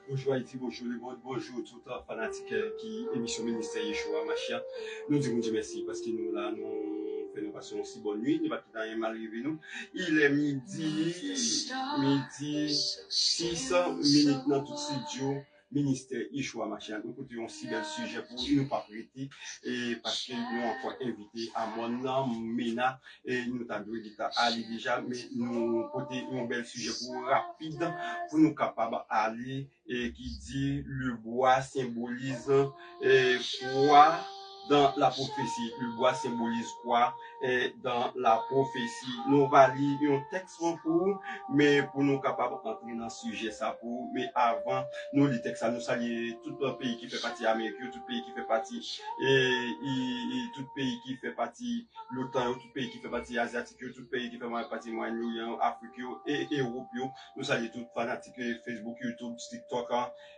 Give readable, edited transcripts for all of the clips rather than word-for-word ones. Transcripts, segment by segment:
Bonjour Haïti, bonjour le monde, bonjour tout le fanatique qui émission ministère Yeshua Machia. Nous disons Dieu merci parce que nous là, nous faisons passer une si bonne nuit, nous ne pas rien mal arriver nous. Il est midi 6 minutes dans tout studio. Ministère Yeshua Machia. Nous continuons si bel sujet pour nous pas prêter et parce que nous encore invité à mon nom Mena et nous t'avons dit aller déjà mais nous porter un bel sujet pour rapide pour nous capables d'aller et qui dit le bois symbolise quoi dans la prophétie. Le bois symbolise quoi dans la prophétie. Nous allons lire un texte pour mais pour nous capables d'entrer dans ce sujet ça pour mais avant nous les textes nous saluer tout le pays qui fait partie de l'Amérique, tout pays qui fait partie et tout pays qui fait partie l'OTAN, tout pays qui fait partie asiatique, tout pays qui fait partie Moyen-Orient, Afrique et Europe. Nous saluons tous les fanatiques Facebook, YouTube, TikTok,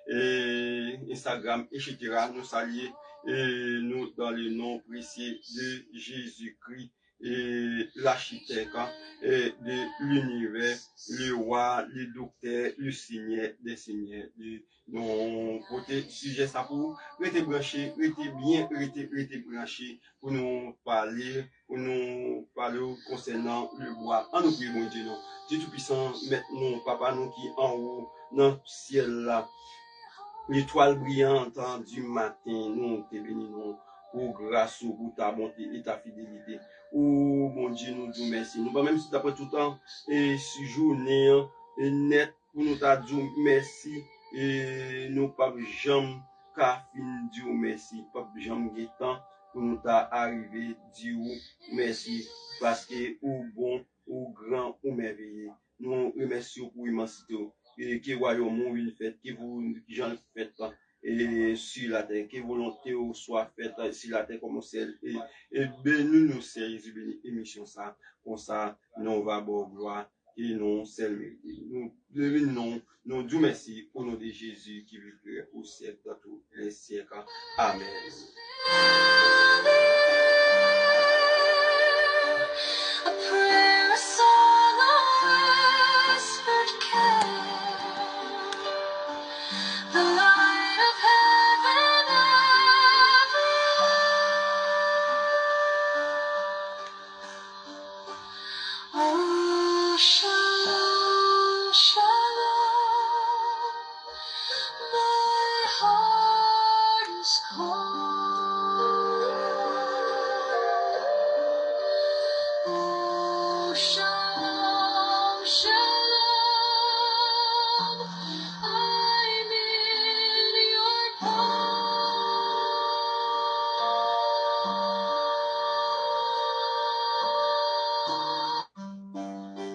et Instagram, etc. Nous saluons nous dans le nom précieux de Jésus-Christ et l'architecte de l'univers, le roi, le docteur, le seigneur des seigneurs. Donc, côté sujet ça pour rester branché, rester bien, rester branché pour nous parler concernant le bois. En nous prie, mon Dieu, non. Dieu Tout-Puissant, maintenant, Papa, nous qui en haut, dans le ciel là, l'étoile brillante du matin, nous te bénissons pour grâce, pour ta bonté et ta fidélité. Oh mon Dieu, nous disons merci. Nous pas même si après tout temps, et si journée, net, pour nous ta dit merci, et nous pas jamais qu'à fin dire merci, pas jamais temps pour nous ta arrivé dire merci, parce que ou bon, ou grand, ou merveilleux. Nous remercions pour immensité. Et que royaume une fête, que vous gens faites et sur la terre, que volonté soit faite sur la terre comme au ciel. Et bénis nous, Jésus, bénis émission ça, comme ça, nous va bon gloire et non celle mérité. Nous bénissons, nous disons merci au nom de Jésus qui vit au siècle dans tous les siècles. Amen.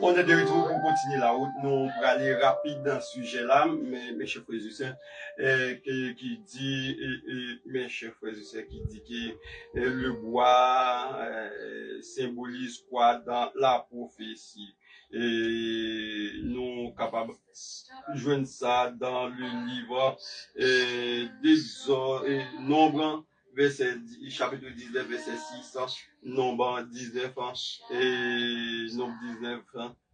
On est de retour pour continuer la route. Nous allons aller rapide dans ce sujet-là, mais mes chers frères et sœurs, qui dit, mes chers frères et sœurs, qui dit que le bois symbolise quoi dans la prophétie. Et nous sommes capables de joindre ça dans le livre des Nombre, chapitre 19, verset 6, Nombre 19, et Nombre 19,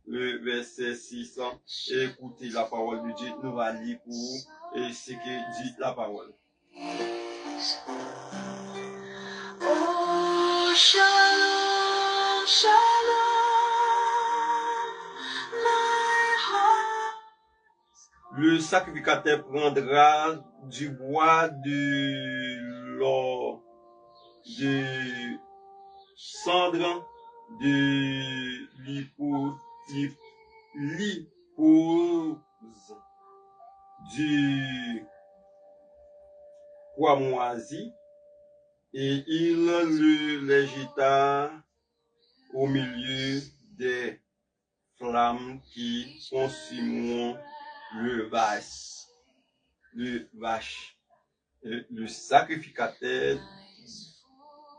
le verset 6, écoutez la parole de Dieu, nous allons lire pour ce que dit la parole. Oh, shalom, shalom, my heart. Le sacrificateur prendra du bois de l'or, de cendre, de l'hypose, du cramoisi, et il le jeta au milieu des flammes qui consumeront le vache. Le sacrificateur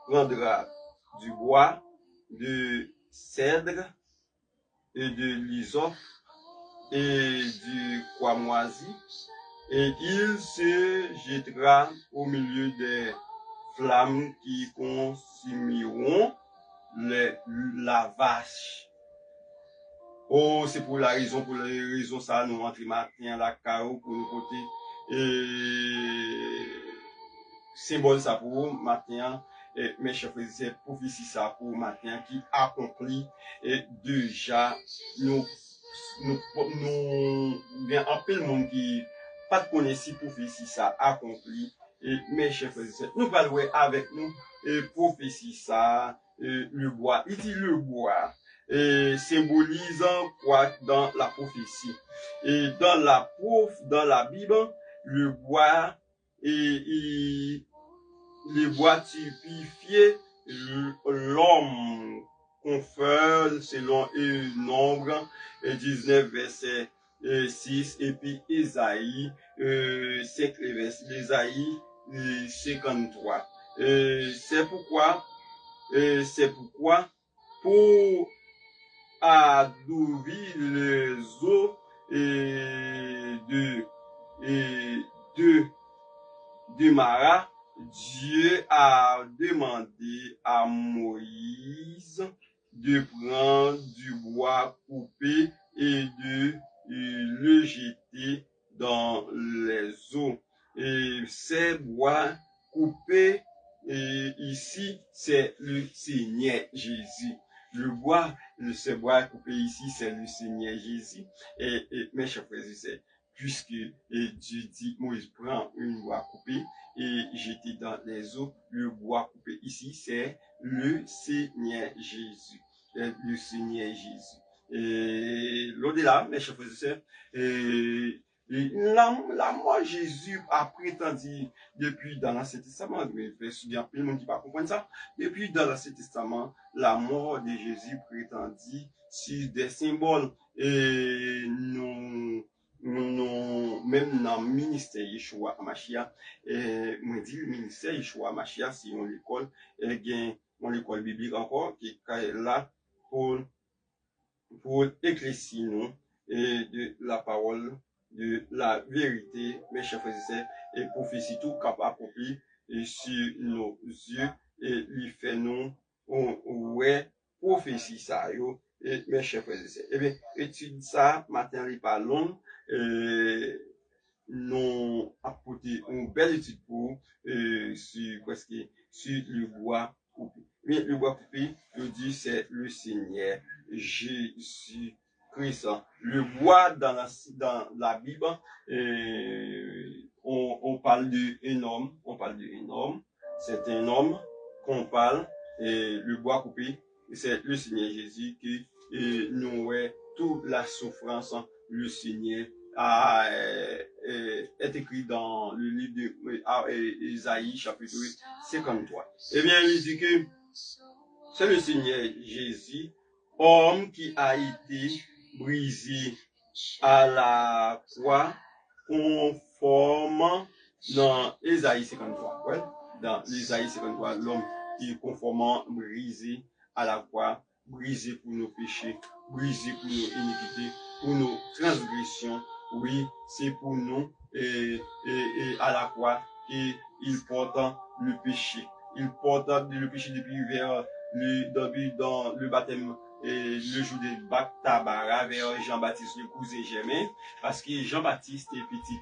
prendra du bois de cèdre et de l'hysope et du cramoisi, et il se jettera au milieu des flammes qui consumeront la vache. Oh, c'est pour la raison ça, nous rentrons matin à la carreau pour nous côté symbole ça pour matin, mes chers frères et sœurs, prophétie ça pour matin qui accomplit déjà nous bien en peu le monde qui pas de connaître si prophétie ça accompli et mes chers frères et sœurs, nous parlons avec nous prophétie ça le bois, il dit le bois symbolisant quoi dans la prophétie et dans la Bible le bois et le bois typifié l'homme confère selon un nombre 19 verset 6 et puis Ésaïe 5 verset Ésaïe 53 c'est pourquoi pour adourir les eaux de Mara, Dieu a demandé à Moïse de prendre du bois coupé et de le jeter dans les eaux. Et ces bois coupés, ici, c'est le Seigneur Jésus. Ce bois coupé ici, c'est le Seigneur Jésus. Et mes chers frères et sœurs, puisque Dieu dit, Moïse prend une bois coupée et jeter dans les eaux, le bois coupé ici, c'est le Seigneur Jésus. Le Seigneur Jésus. Et l'au-delà, mes chers frères et sœurs, la mort Jésus a prétendu depuis dans l'Ancien Testament, mais bien plus le monde qui va comprendre ça, depuis dans l'Ancien Testament, la mort de Jésus prétendit sur des symboles et même dans le ministère Yeshua Mashiach, moi dit le ministère Yeshua Mashiach, si on l'école, on l'école biblique encore, qui est là pour éclaircir nous de la parole de la vérité, mes chers frères et sœurs, et prophétie tout cap accompli sur nos yeux et lui fait nous ouais prophétie ça yo et mes chers frères et sœurs. Eh bien, étude ça matin il pas long nous apporter une belle étude pour sur presque sur le bois coupé. Mais le bois coupé, je dis c'est le Seigneur Jésus Christ. Le bois dans la Bible, on parle d'un homme, c'est un homme qu'on parle, et le bois coupé, c'est le Seigneur Jésus qui nous est toute la souffrance, le Seigneur est écrit dans le livre d'Ésaïe, chapitre 53. Eh bien, il dit que c'est le Seigneur Jésus, homme qui a été brisé à la croix, conforme dans Ésaïe 53. Ouais? Dans Ésaïe 53, l'homme qui est conformément brisé à la croix, brisé pour nos péchés, brisé pour nos iniquités, pour nos transgressions. Oui, c'est pour nous et à la croix qu'il porte le péché. Il porte le péché depuis vers dans le baptême et le jour de Bactabara vers Jean-Baptiste, le cousin germain, parce que Jean-Baptiste est petit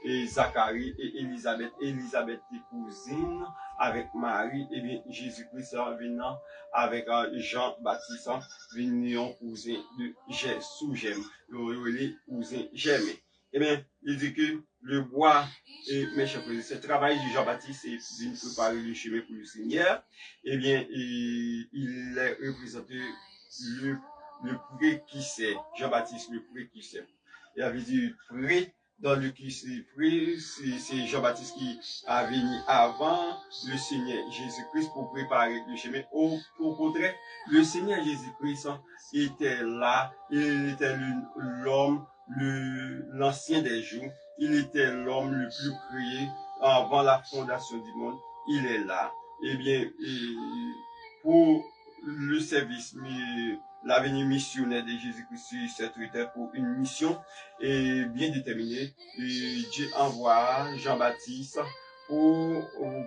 et Zacharie et Élisabeth. Élisabeth est cousine avec Marie, et bien Jésus-Christ venant avec Jean-Baptiste, venant cousin de sous-gemme, le cousin germain. Eh bien, il dit que le bois, et mes chers frères, ce travail de Jean-Baptiste, c'est de préparer le chemin pour le Seigneur. Eh bien, il est représenté le pré qui sait, Jean-Baptiste, le pré qui sait. Il avait dit pré, dans le qui sait, pré, c'est Jean-Baptiste qui a venu avant le Seigneur Jésus-Christ pour préparer le chemin. Au contraire, le Seigneur Jésus-Christ était là, il était l'homme, l'ancien des jours, il était l'homme le plus prié avant la fondation du monde, il est là. Eh bien, pour le service, l'avenir missionnaire de Jésus-Christ sur cette terre pour une mission bien déterminée, Dieu envoie Jean-Baptiste pour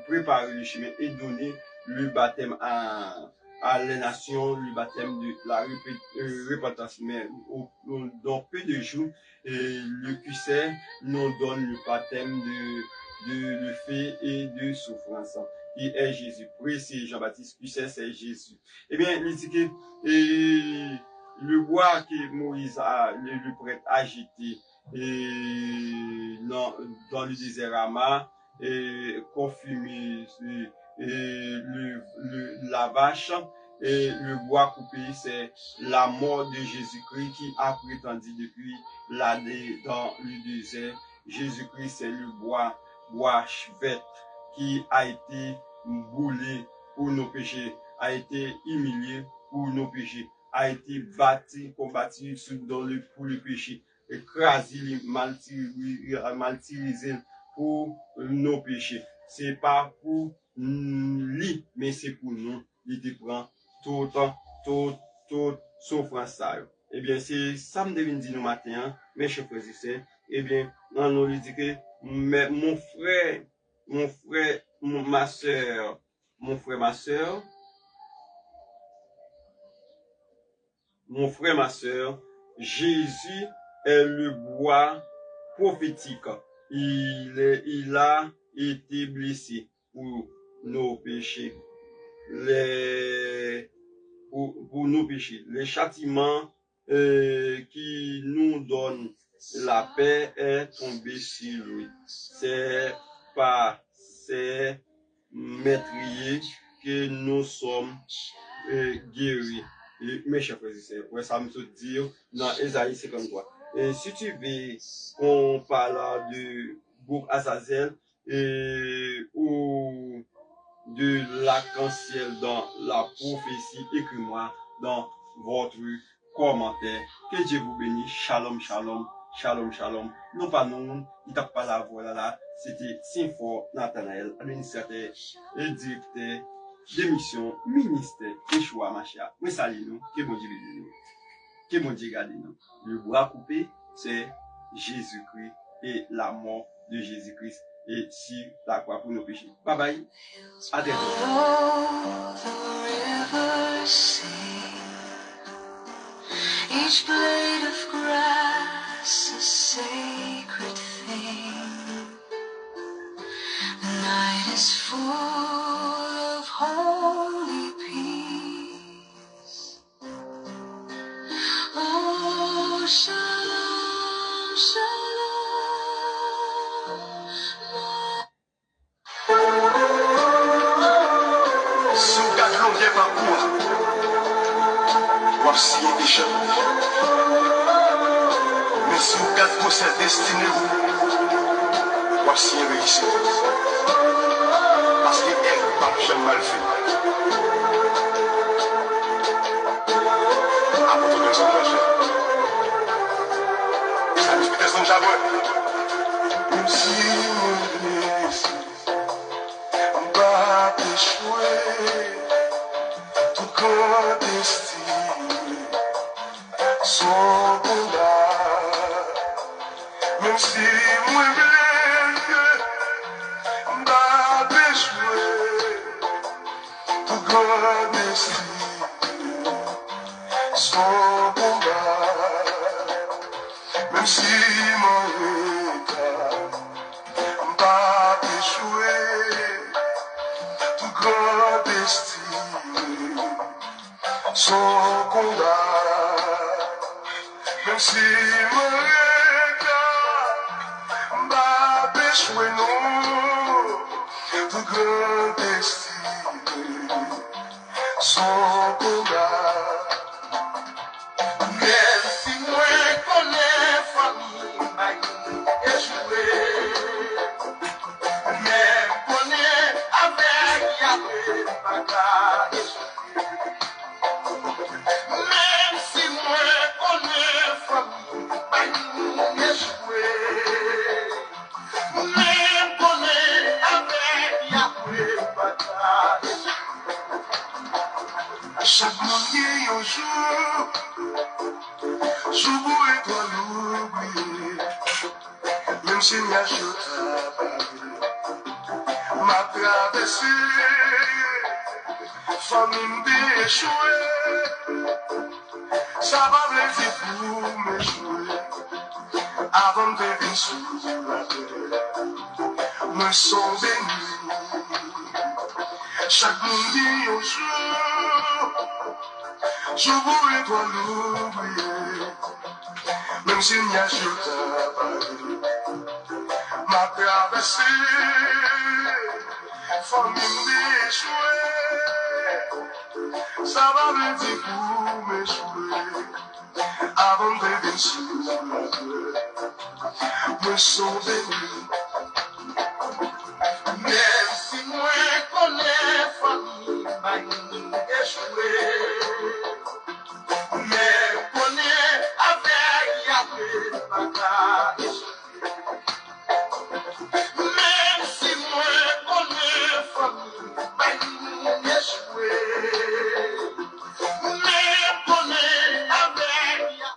préparer le chemin et donner le baptême à à les nations le baptême de la repentance. Mais dans peu de jours, le QC nous donne le baptême de le fait et de souffrance, qui est Jésus. Oui, c'est Jean-Baptiste QC, c'est Jésus. Eh bien, il dit que le bois que Moïse a, le prêtre agité dans le désert Rama, confirmé la vache et le bois coupé, c'est la mort de Jésus-Christ qui a prétendu depuis l'année dans le désert. Jésus-Christ, c'est le bois vert qui a été brûlé pour nos péchés, a été humilié pour nos péchés, a été combattu pour le péché, écrasé, martyrisé pour nos péchés. C'est pas pour lui, mais c'est pour nous. Il te prend tout souffrance. Eh bien, c'est ça me devine dire nous matin, mes chers frères et sœurs. Eh bien, on nous dit que mon frère, ma soeur, Jésus est le bois prophétique. Il a été blessé pour nos péchés. Pour nos péchés. Les châtiments qui nous donnent la paix est tombé sur lui. C'est par ces meurtriers que nous sommes guéris. Et, mes chers frères et sœurs, ouais, ça me dire dans Ésaïe 53. Et si tu veux qu'on parle de Bouc Azazel ou de l'arc-en-ciel dans la prophétie, écris-moi dans votre commentaire. Que Dieu vous bénisse. Shalom, shalom, shalom, shalom. Non pas nous, il t'a pas la voix là. C'était Saint-Fort Nathanaël, administrateur et directeur d'émission, ministère, Yeshua Mashiach. Oui, salut nous. Que bon Dieu bénisse nous. Que bon Dieu garde nous. Le bois coupé, c'est Jésus-Christ et la mort de Jésus-Christ. Et sur la croix pour nos péchés. Bye bye. À bientôt. Each blade of grass a sacred thing. The night is full of holy peace. Oh, shalom, shalom. Voici déjà. Mais si vous gardez pour cette destinée, voici un réussite. Parce qu'elle n'a pas jamais mal fait. À votre raison, ma chère. Ça nous fait descendre jamais. Même si on blesse, on va échouer. Tout clandestin. Son combat, même si moi blesse, m'a déjoué, tout grand destin. Son combat, même si mon état, m'a déjoué, tout grand destin. Son combat. Même si mon regard m'a péchoué, non, tout grand destin, son combat. Même si moi connais famille, m'a échoué, même connais avec Yahweh, m'a échoué. Même si moi connais famille, m'a échoué, même connais avec Yahweh, m'a échoué. Chaque monde y a un jour, jour et toi l'oublier. Même si n'y a pas m'a traversé, famille déchouée, ça va me dire pour me jouer. Avant de venir sur la terre, me sont bénis. Chaque monde dit un jour, je voulais toi l'oublier. Même s'il n'y a je t'appelle, m'a traversé, famille déchouée, ça va me dire pour me jouer. Avant de venir sur la terre, me sont bénis. Même si moi connais famille, m'a échoué. Mais connais avec Yahweh, m'a échoué. Même si moi connais famille, m'a échoué. Mais connais avec Yahweh.